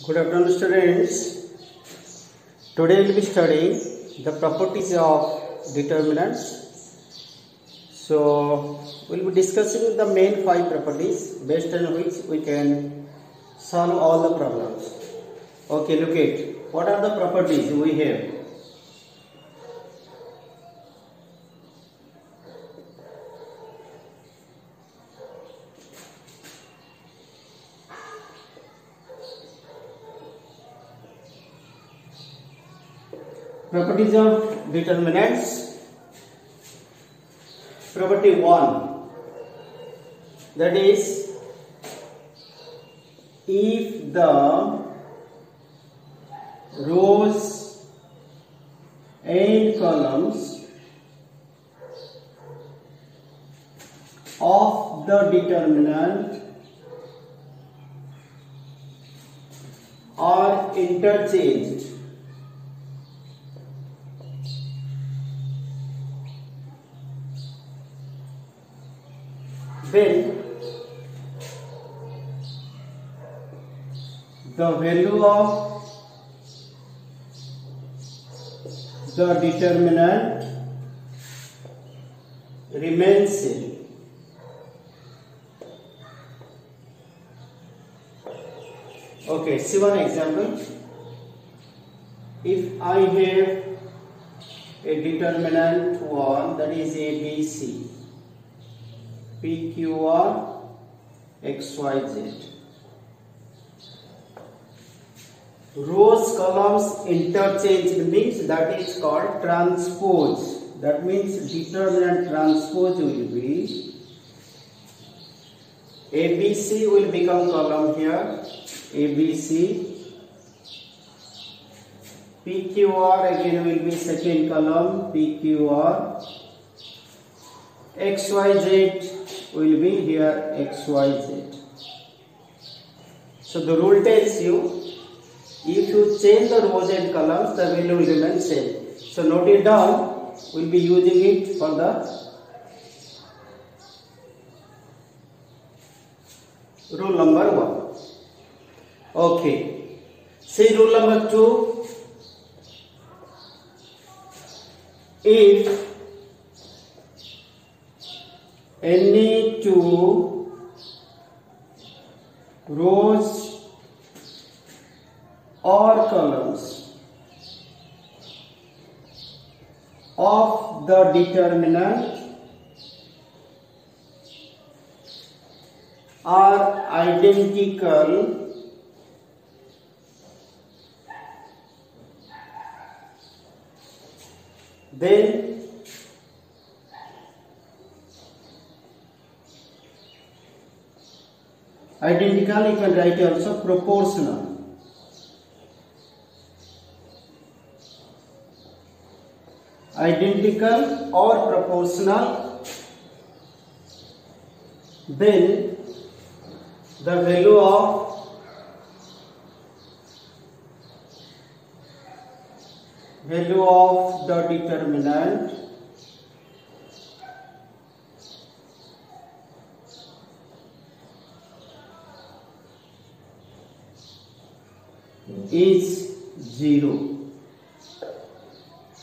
Good afternoon, students. Today we will be studying the properties of determinants. So we will be discussing the main 5 properties based on which we can solve all the problems. Okay, look at what are the properties we have. Properties of determinants. Property 1, that is, if the rows and columns of the determinant are interchanged, then the value of the determinant remains same. Okay, see one example. If I have a determinant 1, that is ABC, PQR XYZ. Rows columns interchanged means that is called transpose. That means determinant transpose will be ABC will become column here, ABC. PQR again will be second column, PQR. XYZ will be here, XYZ. So the rule tells you, if you change the rows and columns, the value will remain same. So note it down, we'll be using it for the rule number 1. Okay. See rule number 2. If any two rows or columns of the determinant are identical, then identical, you can write also proportional. Identical or proportional, then the value of the determinant is 0.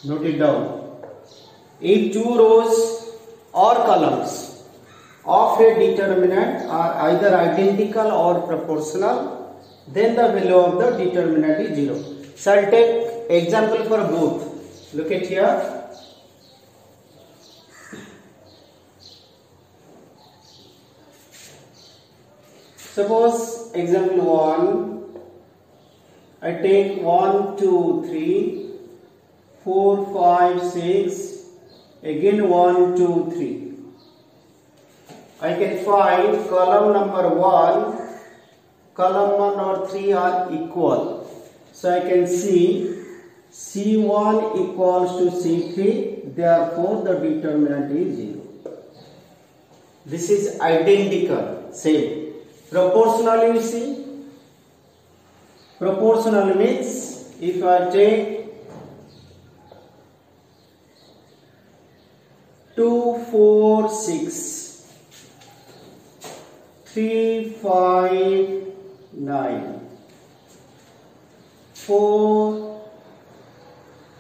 Note it down. If two rows or columns of a determinant are either identical or proportional, then the value of the determinant is 0. So I'll take example for both. Look at here. Suppose example 1, I take 1, 2, 3, 4, 5, 6, again 1, 2, 3. I can find column number 1, column 1 or 3 are equal. So I can see C1 equals to C3, therefore the determinant is 0. This is identical, same. Proportional, you see. Proportional means if I take 2, 4, 6, 3, 5, 9. 4,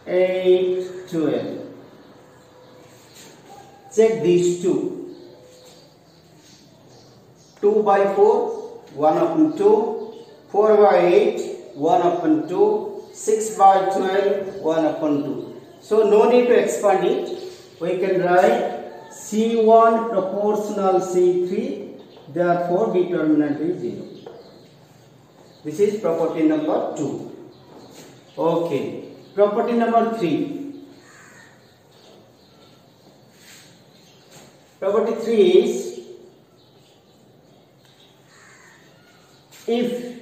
8, 12. Check these two. 2 by 4, 1 upon 2. 4 by 8, 1 upon 2. 6 by 12, 1 upon 2. So no need to expand it. We can write C1 proportional C3. Therefore determinant is 0. This is property number 2. Okay. Property number 3. Property 3 is, if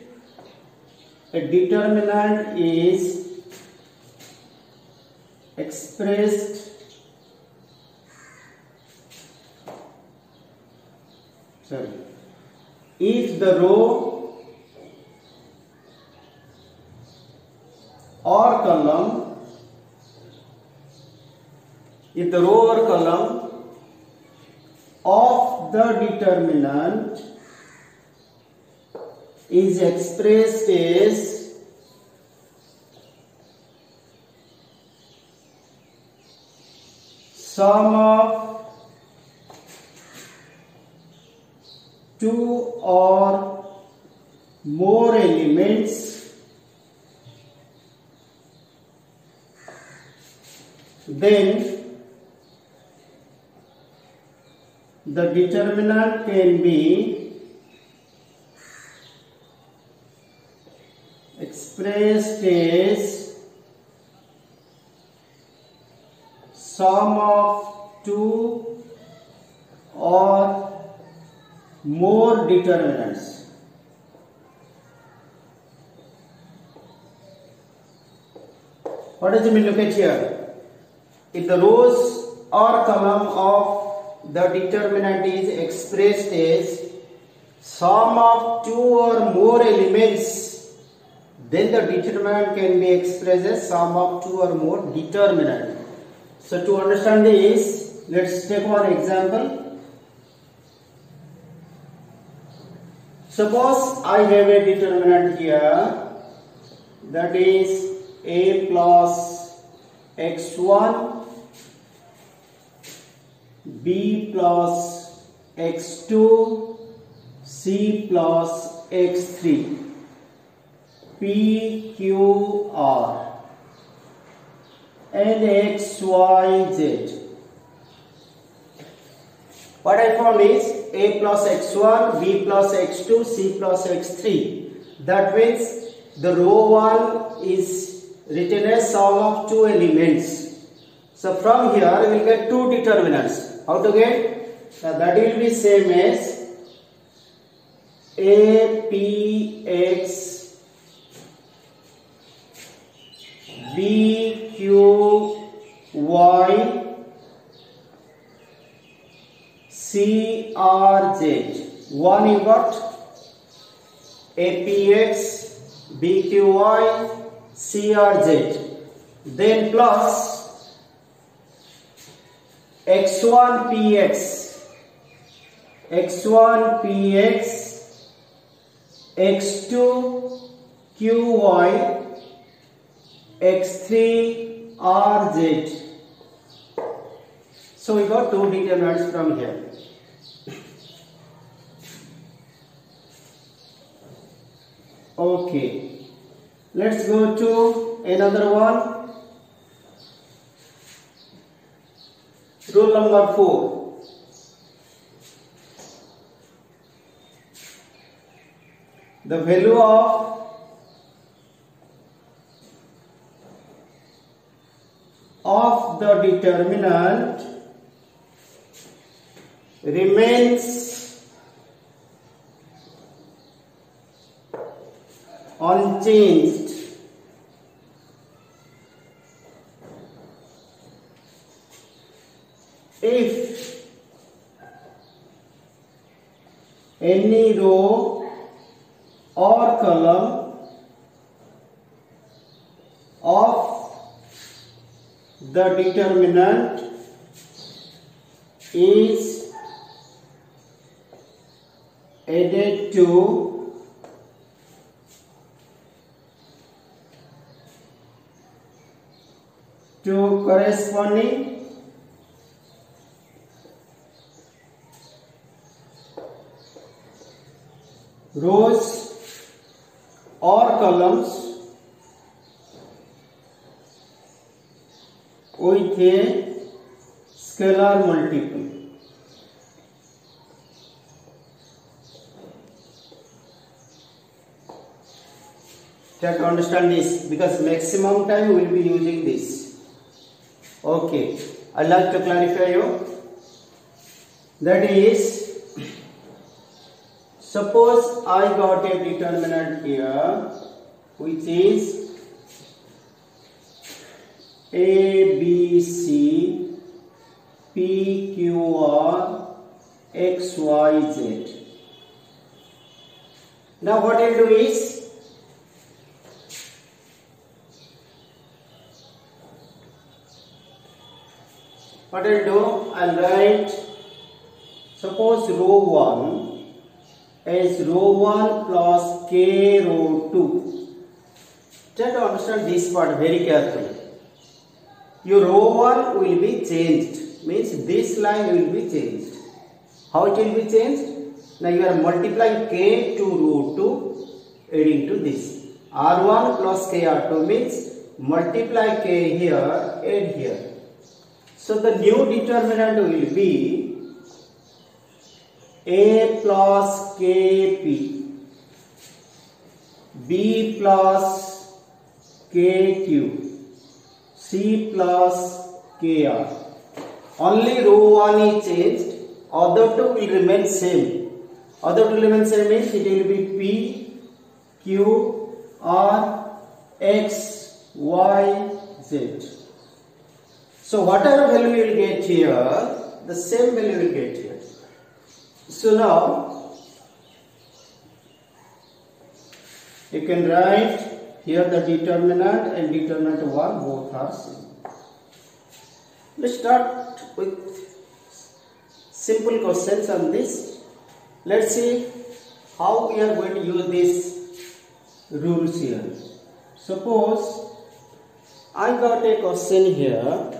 a determinant is expressed if the row or column of the determinant is expressed as sum of two or more elements, then the determinant can be expressed as sum of two or more determinants. What does it mean? Look at here. If the rows or column of the determinant is expressed as sum of two or more elements, then the determinant can be expressed as sum of two or more determinant. So to understand this, let's take one example. Suppose I have a determinant here, that is a plus x1, b plus x2, c plus x3, p, q, r, and x, y, z. What I found is a plus x1, b plus x2, c plus x3. That means the row 1 is written as sum of two elements. So from here we will get two determinants. How to get? Now that will be same as a p x b q y C R Z. One you got APX BQY CRZ. Then plus X1PX X1PX X2QY X3RZ. So we got two determinants from here. Okay, let's go to another one. Rule number 4. The value of the determinant remains unchanged if any row or column of the determinant is added to to corresponding rows or columns with a scalar multiple. Try to understand this because maximum time we will be using this. Okay, I like to clarify you. That is, suppose I got a determinant here which is A, B, C, P, Q, R, X, Y, Z. Now what I will do is, what I will do, I will write, suppose row 1 is row 1 plus k row 2. Try to understand this part very carefully. Your row 1 will be changed, means this line will be changed. How it will be changed? Now you are multiplying k to row 2 adding to this. R1 plus k R2 means multiply k here, add here. So the new determinant will be A plus Kp, B plus Kq, C plus Kr. Only row 1 is changed, other two will remain same. Other two will remain same means it will be P, Q, R, X, Y, Z. So whatever value you will get here, the same value you will get here. So now you can write here the determinant and determinant 1 both are same. Let's start with simple questions on this. Let's see how we are going to use these rules here. Suppose I got a question here.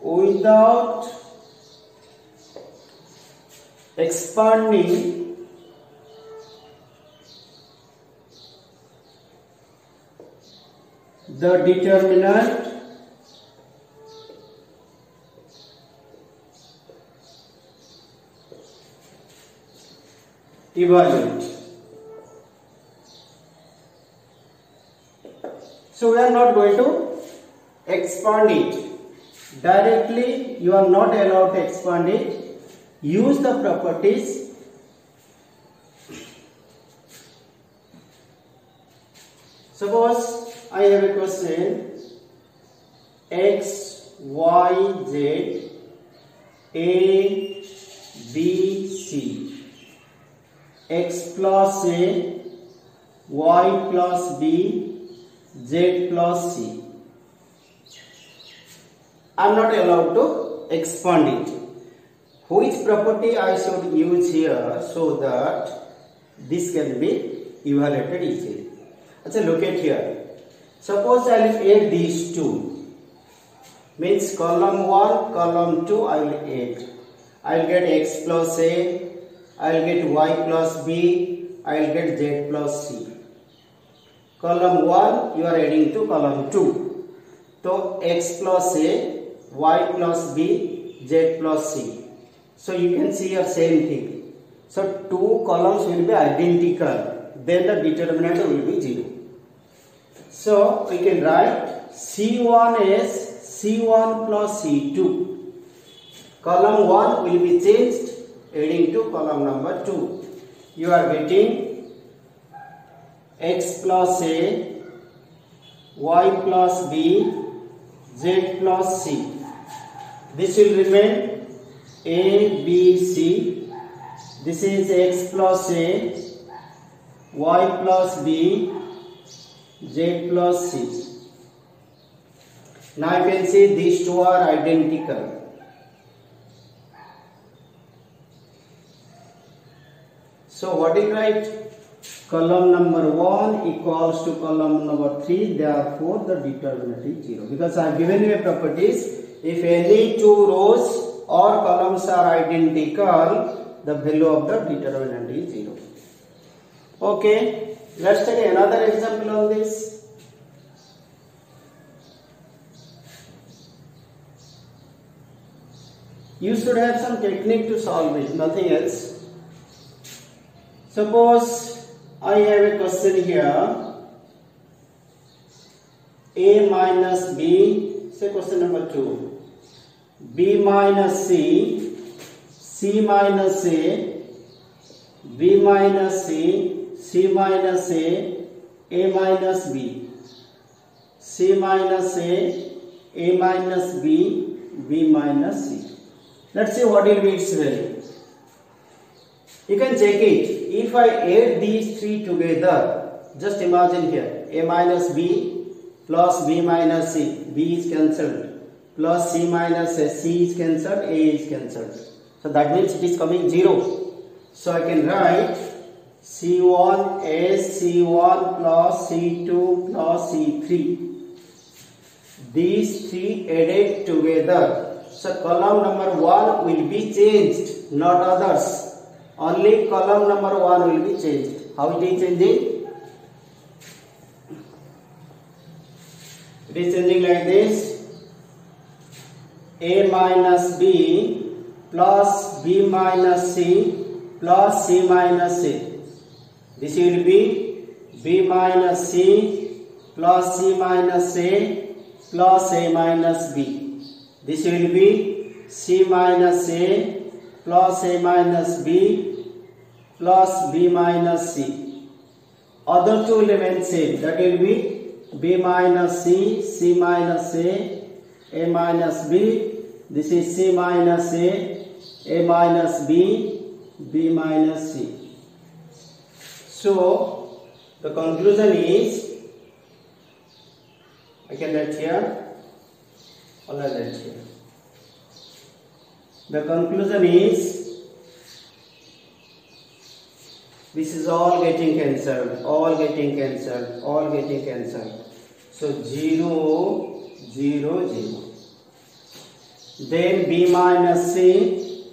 Without expanding the determinant, evaluate. So we are not going to expand it. Directly you are not allowed to expand it. Use the properties. Suppose I have a question X, Y, Z, A, B, C. X plus A, Y plus B, Z plus C. I am not allowed to expand it. Which property I should use here so that this can be evaluated easily? Let's look at here. Suppose I will add these two. Means column 1, column 2 I will add. I will get X plus A, I will get Y plus B, I will get Z plus C. Column 1 you are adding to column 2. So X plus A, Y plus B, Z plus C. So you can see your same thing. So two columns will be identical. Then the determinant will be 0. So we can write C1 as C1 plus C2. Column 1 will be changed adding to column number 2. You are getting X plus A, Y plus B, Z plus C. This will remain A, B, C. This is X plus A, Y plus B, Z plus C. Now you can see these two are identical. So what do you write? column number 1 equals to column number 3, therefore the determinant is 0. Because I have given you a properties, if any two rows or columns are identical, the value of the determinant is 0. Okay, let's take another example on this. You should have some technique to solve it, nothing else. Suppose I have a question here, A minus B, say question number 2, B minus C, C minus A, B minus C, C minus A minus B, C minus A minus B, B minus C. Let's see what will be its value. You can check it. If I add these three together, just imagine here, A minus B plus B minus C, B is cancelled, plus C minus A, C is cancelled, A is cancelled. So that means it is coming 0. So I can write C1 as C1 plus C2 plus C3. These three added together. So column number 1 will be changed, not others. Only column number 1 will be changed. How it is changing? It is changing like this. A minus B plus B minus C plus C minus A. This will be B minus C plus C minus A plus A minus B. This will be C minus A plus A minus B plus B minus C. Other two remain same. That will be B minus C, C minus A minus B. This is C minus A minus B, B minus C. So the conclusion is, I can write here. The conclusion is, this is all getting cancelled, all getting cancelled, all getting cancelled. So 0, 0, 0. Then B minus C,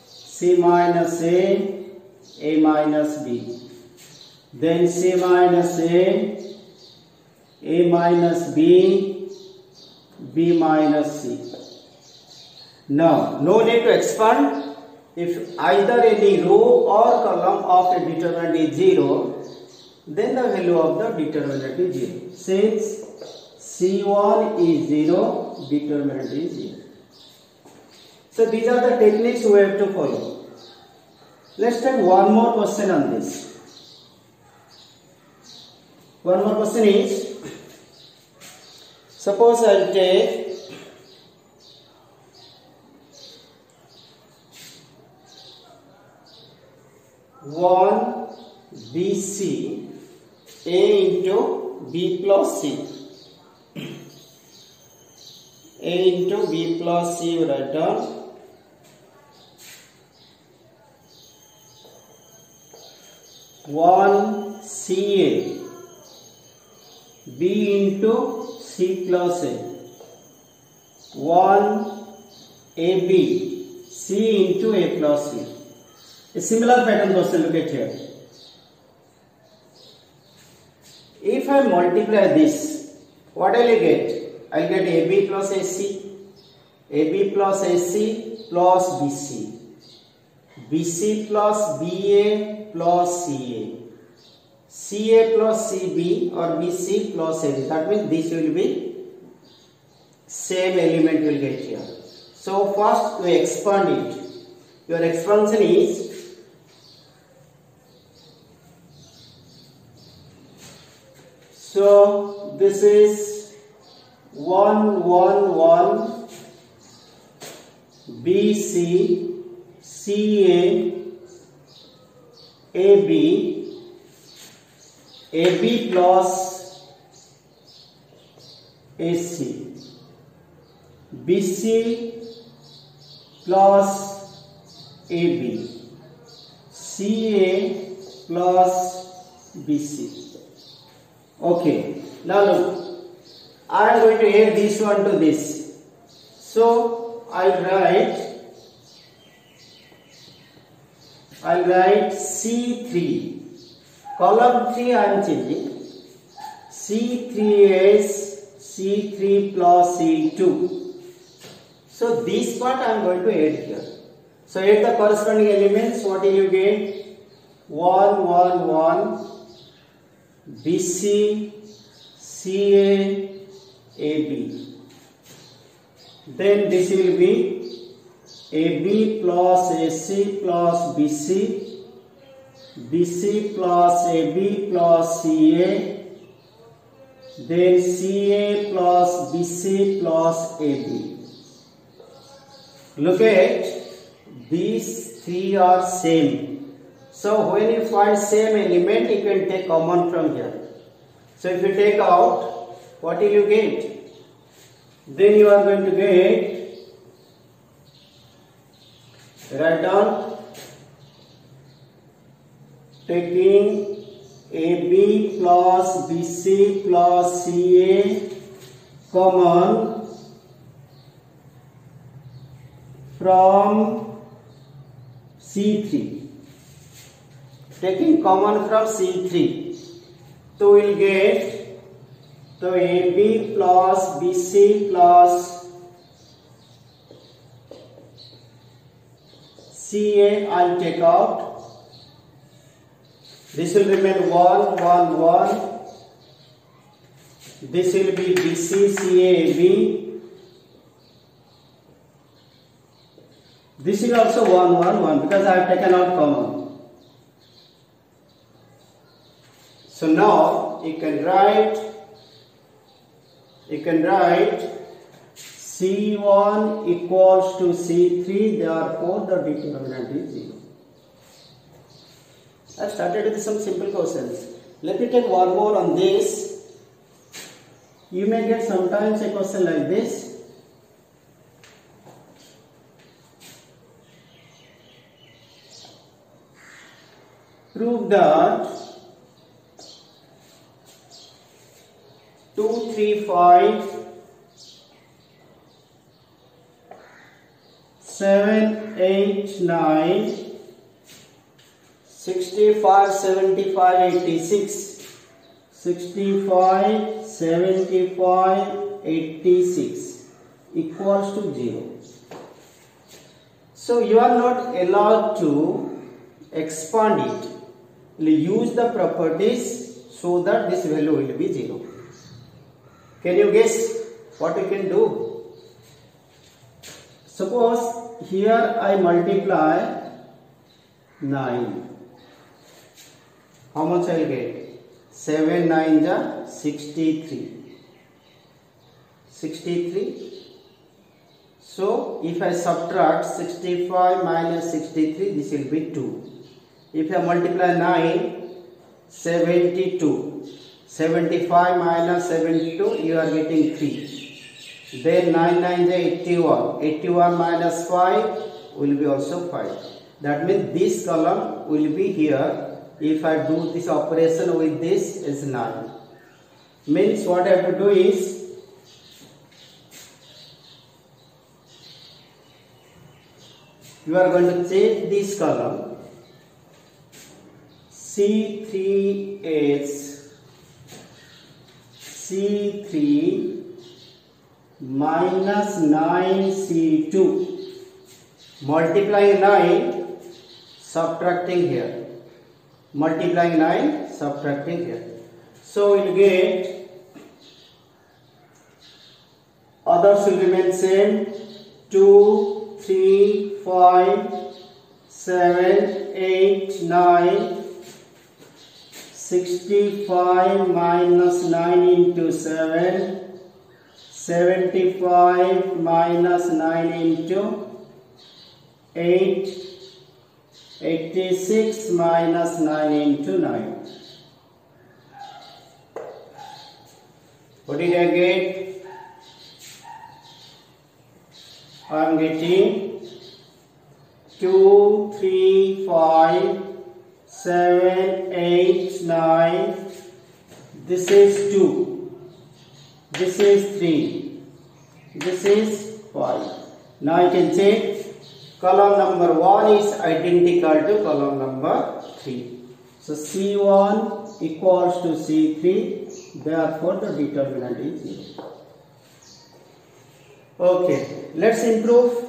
C minus A minus B. Then C minus A minus B, B minus C. Now, no need to expand. If either any row or column of a determinant is 0, then the value of the determinant is 0. Since C1 is 0, determinant is 0. So these are the techniques we have to follow. Let's take one more question on this. One more question is, suppose I will take one BC A into B plus C. A into B plus C, you write down. One CA B into C plus A. One AB C into A plus C. A similar pattern question, look at here. If I multiply this, what I will get? I will get AB plus AC, AB plus AC plus BC, BC plus BA plus CA, CA plus CB or BC plus AB. That means this will be same element will get here. So first we expand it. Your expansion is so this is 1 1 1 BC CA AB AB plus AC BC plus AB CA plus BC. Okay, now look, I am going to add this one to this. So I'll write C3. Column 3 I am changing. C3 is C3 plus C2. So this part I am going to add here. So add the corresponding elements. What will you get? 1, 1, 1, BC, CA, AB. Then this will be AB plus AC plus BC, BC plus AB plus CA, then CA plus BC plus AB. Look at these three are same. So when you find same element, you can take common from here. So if you take out, what will you get? Then you are going to get, write down, taking AB plus BC plus CA common from C3. Taking common from C3, so we will get the AB plus BC plus CA. I will take out. This will remain 1, 1, 1. This will be BC, CA, AB. This is also 1, 1, 1 because I have taken out common. So now you can write C1 equals to C3, therefore the determinant is 0. I started with some simple questions. Let me take one more on this. You may get sometimes a question like this. Prove that 2, 3, 5, 7, 8, 9, 65, 75, 86, 65, 75, 86 equals to 0. So you are not allowed to expand it. Use the properties so that this value will be 0. Can you guess what we can do? Suppose here I multiply 9. How much I will get? 7 9 is 63. 63. So if I subtract 65 minus 63, this will be 2. If I multiply 9, 72. 75 minus 72, you are getting 3. Then 9 9 is 81. 81 minus 5 will be also 5. That means this column will be here. If I do this operation with this, is 9. Means what I have to do is, you are going to check this column. C3 is C3 minus 9C2. Multiplying 9, subtracting here. Multiplying 9, subtracting here. So we will get, others will remain same. 2, 3, 5, 7, 8, 9, 65 minus 9 into 7, 75 minus 9 into 8, 86 minus 9 into 9. What did I get? I am getting 2, 3, 5, 7, 8, 9. This is 2. This is 3. This is 5. Now you can check. Column number 1 is identical to column number 3. So C1 equals to C3. Therefore, the determinant is 0. Okay, let's improve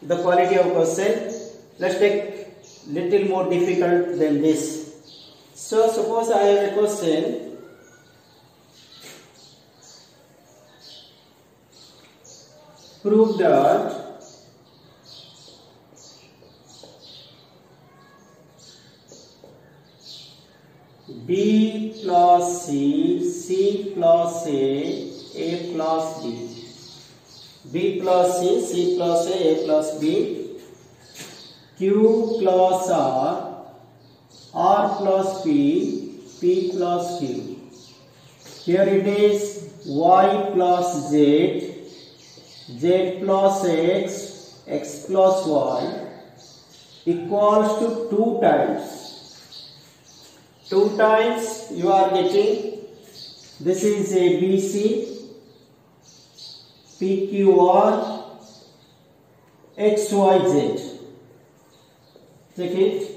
the quality of question. Let's take little more difficult than this. So suppose I have a question. Prove that B plus C, C plus A plus B. B plus C, C plus A plus B, Q plus R plus P, P plus Q. Here it is Y plus Z, Z plus X, X plus Y equals to 2 times. 2 times you are getting, this is ABC, PQR, XYZ. Check it.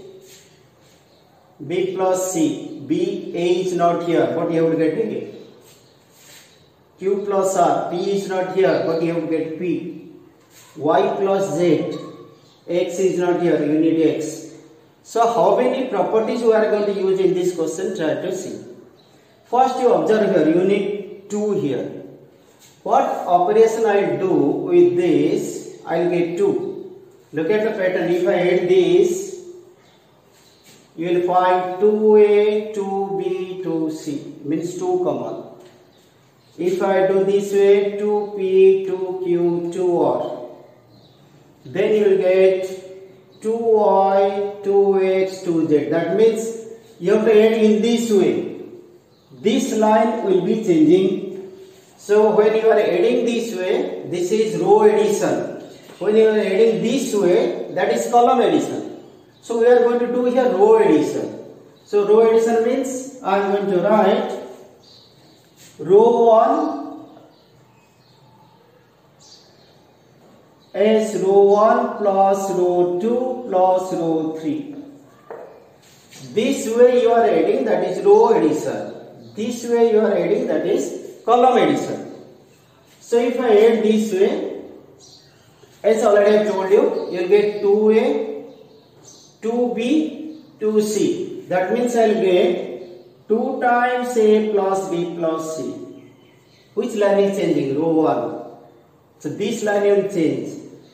B plus C. B, A is not here, but you have to get A. Q plus R. P is not here, but you have to get P. Y plus Z. X is not here, you need X. So how many properties we are going to use in this question? Try to see. First you observe here, you need 2 here. What operation I will do with this? I will get 2. Look at the pattern. If I add this, you will find 2A, 2B, 2C. Means 2 common. If I do this way, 2P, 2Q, 2R. Then you will get 2Y, 2X, 2Z. That means you have to add in this way. This line will be changing. So when you are adding this way, this is row addition. When you are adding this way, that is column addition. So we are going to do here row addition. So row addition means I am going to write row 1 as row 1 plus row 2 plus row 3. This way you are adding, that is row addition. This way you are adding, that is column addition. So if I add this way, as already I told you, you will get 2A, 2B, 2C. That means I will get 2 times A plus B plus C. Which line is changing? Row 1. So this line will change.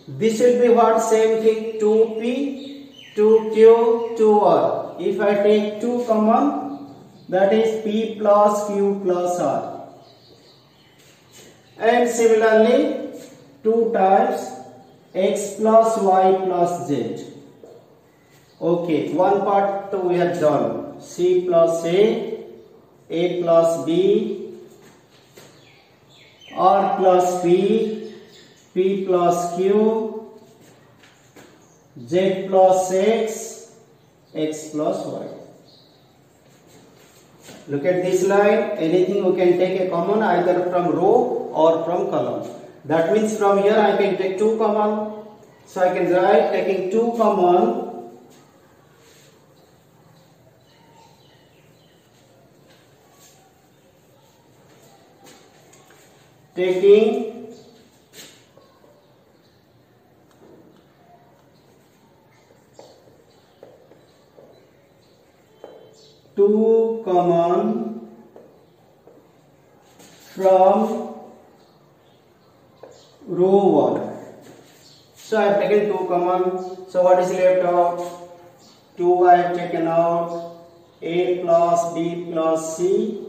This will be what? Same thing. 2P, 2Q, 2R. If I take 2 common, that is P plus Q plus R. And similarly 2 times X plus Y plus Z. Okay, one part we have done. C plus A plus B, R plus P, P plus Q, Z plus X, X plus Y. Look at this line. Anything we can take a common either from row or from column. That means from here I can take 2 common. So I can write taking 2 common. Taking 2 common from row 1. So I have taken 2 common. So what is left out? 2 I have taken out. A plus B plus C,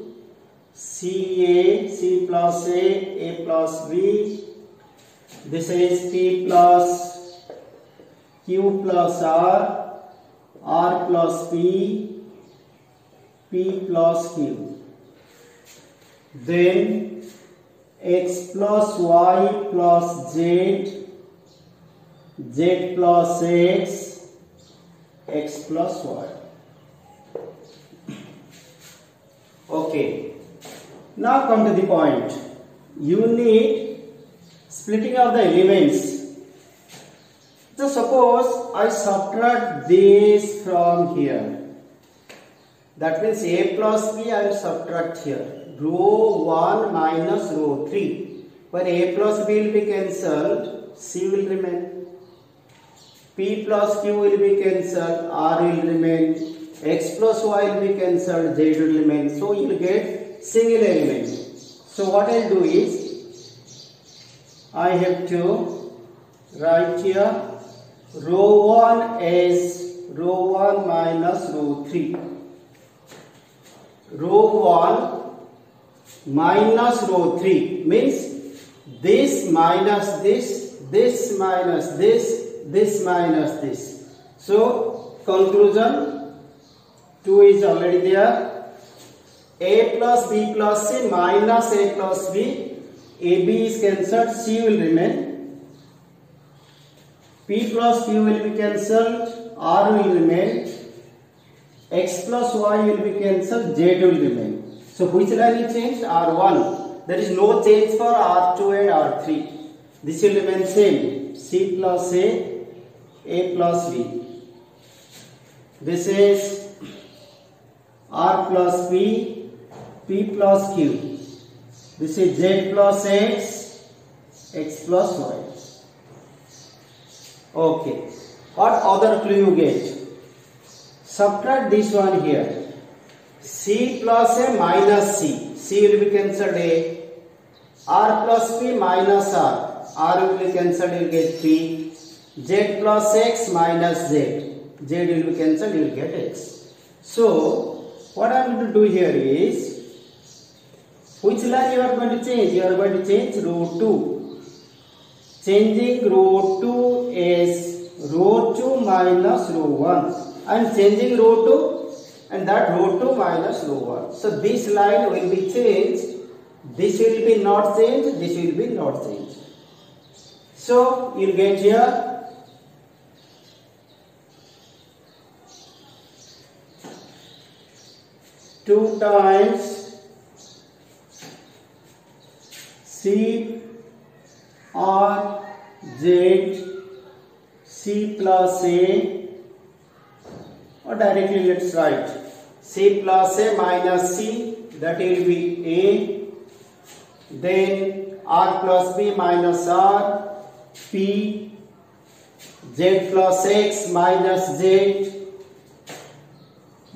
C plus A plus B. This is P plus Q plus R plus P, P plus Q. Then X plus Y plus Z, Z plus X, X plus Y. Okay. Now come to the point. You need splitting of the elements. So suppose I subtract this from here. That means a plus b I will subtract here. Row 1 minus row 3. Where a plus b will be cancelled, c will remain. P plus q will be cancelled, r will remain. X plus y will be cancelled, z will remain. So you will get single element. So what I will do is, I have to write here row 1 is row 1 minus row 3. Row 1 minus row 3 means this minus this, this minus this, this minus this. So conclusion 2 is already there. A plus b plus c minus a plus b. AB is cancelled, c will remain. P plus q will be cancelled, r will remain. X plus y will be cancelled, z will remain. So which line is changed? R1. There is no change for R2 and R3. This will remain same. C plus A plus B. This is R plus P, P plus Q. This is Z plus X, X plus Y. Okay. What other clue you get? Subtract this one here. C plus A minus C. C will be cancelled A. R plus P minus R. R will be cancelled, you will get P. Z plus X minus Z. Z will be cancelled, you will get X. So, what I am going to do here is, which line you are going to change? You are going to change row 2. Changing row 2 is row 2 minus row 1. I am changing row 2 and that row 2 minus row 1. So this line will be changed. This will be not changed. This will be not changed. So you will get here two times C R Z C plus A, or directly let's write C plus A minus C, that will be A, then R plus B minus R, P, Z plus X minus Z,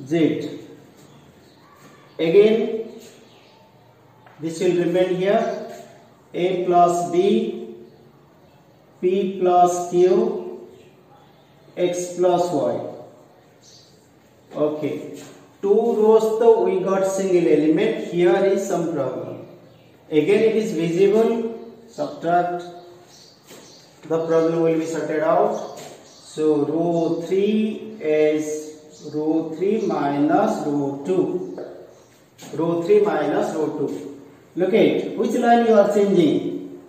Z. Again this will remain here, A plus B, P plus Q, X plus Y. Okay, 2 rows though we got single element. Here is some problem. Again it is visible. Subtract. The problem will be sorted out. So row 3 is row 3 minus row 2. Row 3 minus row 2. Look at which line you are changing.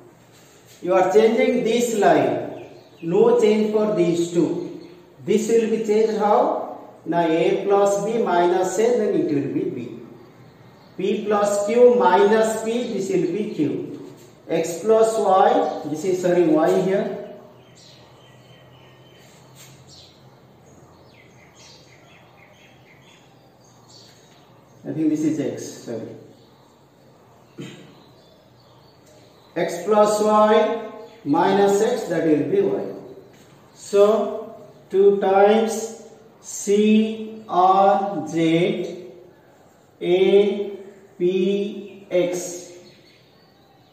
You are changing this line. No change for these two. This will be changed how? Now A plus B minus A, then it will be B. P plus Q minus P, this will be Q. X plus Y, this is Y here. I think this is X, X plus Y minus X, that will be Y. So 2 times C R Z A P X.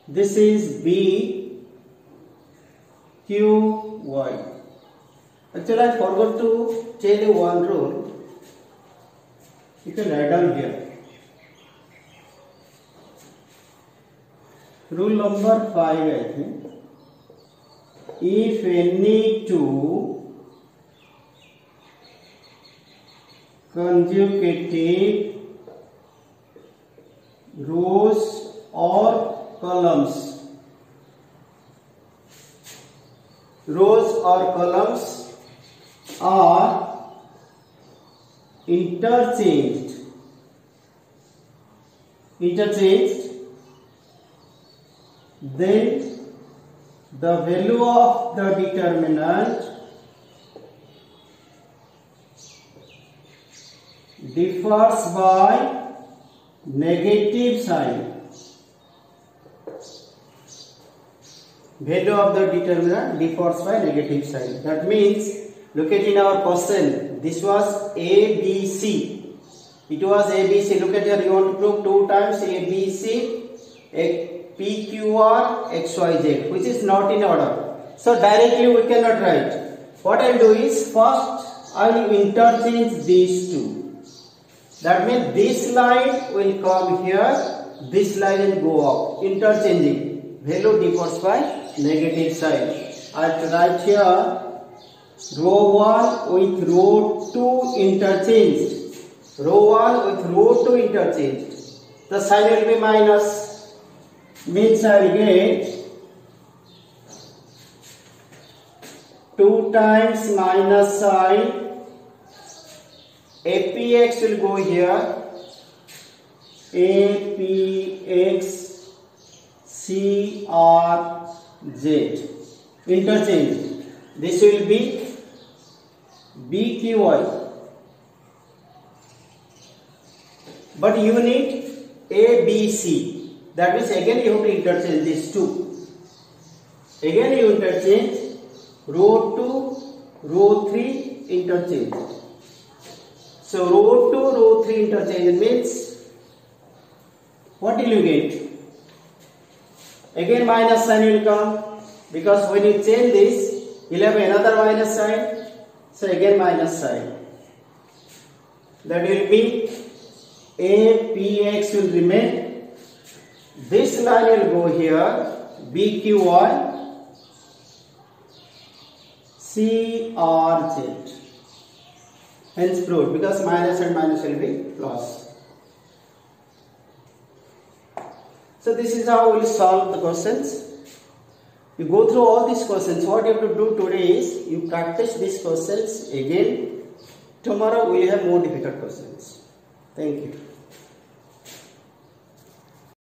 This is B Q Y. Actually, I forgot to tell you one rule. You can write down here. Rule number 5, I think. If any two consecutive rows or columns are interchanged, then the value of the determinant differs by negative sign. Value of the determinant differs by negative sign. That means, look at in our question, this was A, B, C. It was A, B, C. Look at here, you want to prove 2 times A, B, C, P, Q, R, X, Y, Z, which is not in order. So directly we cannot write. What I will do is, first I will interchange these two. That means this line will come here, this line will go up, interchanging. Value differs by negative sign. I will write here rho 1 with rho 2 interchanged. Rho 1 with rho 2 interchanged. The sign will be minus. Means I will get 2 times minus sign. APX will go here, APX CRZ, interchange. This will be BQY, but you need ABC. That means again you have to interchange these two. Again you interchange rho 2, rho 3 interchange. So rho 2, rho 3 interchange means, what will you get? Again minus sign will come, because when you change this, you will have another minus sign. So again minus sign. That will be APX will remain. This line will go here, BQY, CRZ. Hence proved, because minus and minus will be plus. So this is how we will solve the questions. You go through all these questions. What you have to do today is, you practice these questions again. Tomorrow we will have more difficult questions. Thank you.